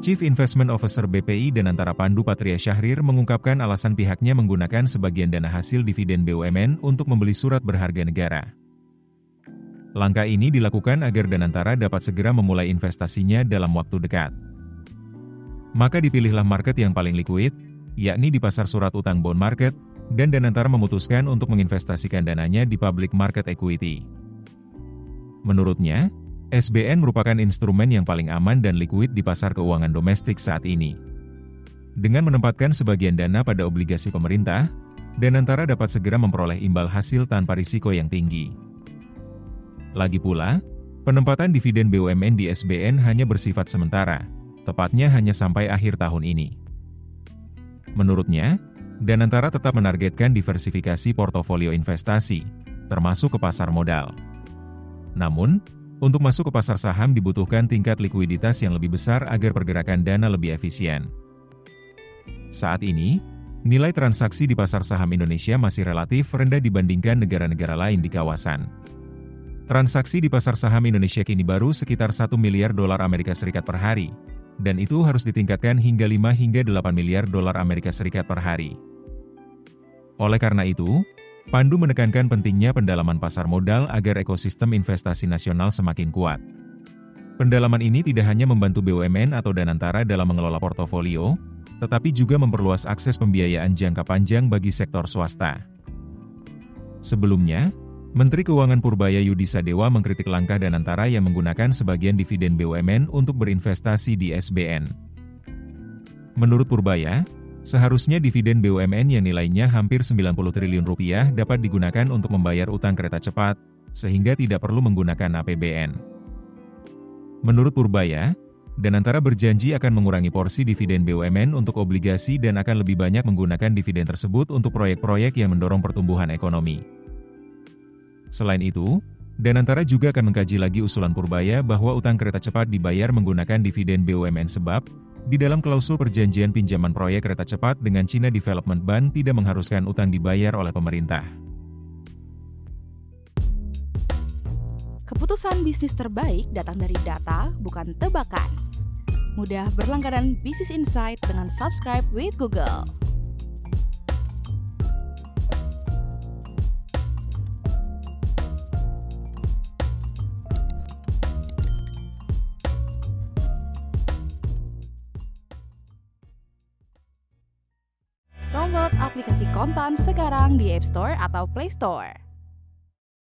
Chief Investment Officer BPI Danantara Pandu Patria Syahrir mengungkapkan alasan pihaknya menggunakan sebagian dana hasil dividen BUMN untuk membeli surat berharga negara. Langkah ini dilakukan agar Danantara dapat segera memulai investasinya dalam waktu dekat. Maka dipilihlah market yang paling likuid, yakni di pasar surat utang bond market, dan Danantara memutuskan untuk menginvestasikan dananya di public market equity. Menurutnya, SBN merupakan instrumen yang paling aman dan likuid di pasar keuangan domestik saat ini. Dengan menempatkan sebagian dana pada obligasi pemerintah, Danantara dapat segera memperoleh imbal hasil tanpa risiko yang tinggi. Lagi pula, penempatan dividen BUMN di SBN hanya bersifat sementara, tepatnya hanya sampai akhir tahun ini. Menurutnya, Danantara tetap menargetkan diversifikasi portofolio investasi, termasuk ke pasar modal. Namun, untuk masuk ke pasar saham dibutuhkan tingkat likuiditas yang lebih besar agar pergerakan dana lebih efisien. Saat ini, nilai transaksi di pasar saham Indonesia masih relatif rendah dibandingkan negara-negara lain di kawasan. Transaksi di pasar saham Indonesia kini baru sekitar 1 miliar dolar Amerika Serikat per hari, dan itu harus ditingkatkan hingga 5 hingga 8 miliar dolar Amerika Serikat per hari. Oleh karena itu, Pandu menekankan pentingnya pendalaman pasar modal agar ekosistem investasi nasional semakin kuat. Pendalaman ini tidak hanya membantu BUMN atau Danantara dalam mengelola portofolio, tetapi juga memperluas akses pembiayaan jangka panjang bagi sektor swasta. Sebelumnya, Menteri Keuangan Purbaya Yudi Sadewa mengkritik langkah Danantara yang menggunakan sebagian dividen BUMN untuk berinvestasi di SBN. Menurut Purbaya, seharusnya dividen BUMN yang nilainya hampir 90 triliun rupiah dapat digunakan untuk membayar utang kereta cepat, sehingga tidak perlu menggunakan APBN. Menurut Purbaya, Danantara berjanji akan mengurangi porsi dividen BUMN untuk obligasi dan akan lebih banyak menggunakan dividen tersebut untuk proyek-proyek yang mendorong pertumbuhan ekonomi. Selain itu, Danantara juga akan mengkaji lagi usulan Purbaya bahwa utang kereta cepat dibayar menggunakan dividen BUMN sebab, di dalam klausul perjanjian pinjaman proyek kereta cepat dengan China Development Bank tidak mengharuskan utang dibayar oleh pemerintah. Keputusan bisnis terbaik datang dari data, bukan tebakan. Mudah berlangganan Business Insight dengan subscribe with Google. Download aplikasi Kontan sekarang di App Store atau Play Store.